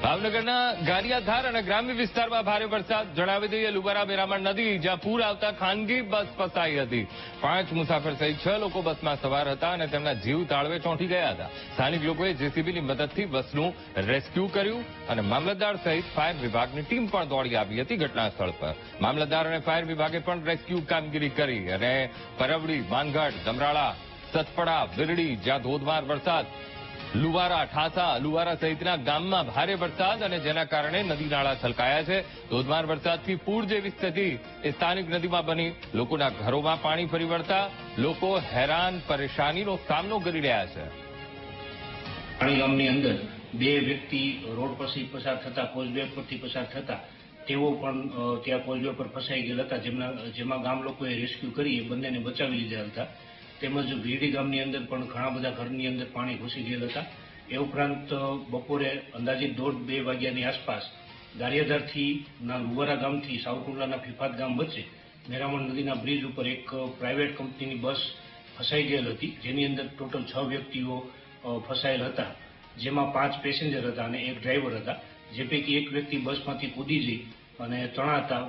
ભાવનગરના ગારિયાધાર અને ગ્રામ્ય વિસ્તારમાં ભારે વરસાદ. જણાવી દઈએ, લુવારા બેરામણ નદી જ્યાં પૂર આવતા ખાનગી બસ ફસાઈ હતી. 5 મુસાફર સહિત 6 લોકો બસમાં સવાર હતા અને તેમના જીવ તાળવે ચોંટી ગયા હતા. સ્થાનિક લોકોએ જેસીબીની મદદથી બસનું રેસ્ક્યુ કર્યું અને મામલતદાર સહિત ફાયર વિભાગની ટીમ પણ દોડી આવી હતી ઘટના સ્થળ પર. મામલતદાર અને ફાયર વિભાગે પણ રેસ્ક્યુ કામગીરી કરી અને પરવડી, માનગઢ, દમરાળા, સતપડા, વિરડી જ્યાં ધોધમાર વરસાદ, લુવારા, ઠાસા, લુવારા સહિતના ગામમાં ભારે વરસાદ અને જેના કારણે નદી નાળા છલકાયા છે. ધોધમાર વરસાદથી પૂર જેવી સ્થિતિ એ સ્થાનિક નદીમાં બની. લોકોના ઘરોમાં પાણી ફરી વળતા લોકો હેરાન પરેશાનીનો સામનો કરી રહ્યા છે. પાણી ગામની અંદર 2 વ્યક્તિ રોડ પરથી પસાર થતા, કોઝવે પરથી પસાર થતા તેઓ પણ ત્યાં કોઝવે પર ફસાઈ ગયેલા હતા, જેમાં ગામ લોકોએ રેસ્ક્યુ કરી બંનેને બચાવી લીધા હતા. તેમજ ભીડી ગામની અંદર પણ ઘણા બધા ઘરની અંદર પાણી ઘૂસી ગયેલા હતા. એ ઉપરાંત બપોરે અંદાજિત 1:30-2 વાગ્યાની આસપાસ ગારિયાધારથી લુવારા ગામથી સાવરકુંડલાના ફિફાત ગામ વચ્ચે મેરામણ નદીના બ્રિજ ઉપર એક પ્રાઇવેટ કંપનીની બસ ફસાઈ ગયેલ હતી, જેની અંદર ટોટલ 6 વ્યક્તિઓ ફસાયેલ હતા, જેમાં 5 પેસેન્જર હતા અને 1 ડ્રાઈવર હતા. જે પૈકી એક વ્યક્તિ બસમાંથી કૂદી જઈ અને તણાતા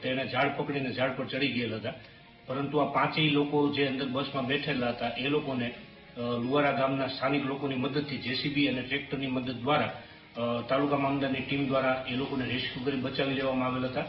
તેણે ઝાડ પકડીને ઝાડ પર ચડી ગયેલ હતા. પરંતુ આ 5 લોકો જે અંદર બસમાં બેઠેલા હતા એ લોકોને લુવારા ગામના સ્થાનિક લોકોની મદદથી જેસીબી અને ટ્રેક્ટરની મદદ દ્વારા તાલુકા મામલતદારની ટીમ દ્વારા એ લોકોને રેસ્ક્યુ કરી બચાવી લેવામાં આવેલ હતા.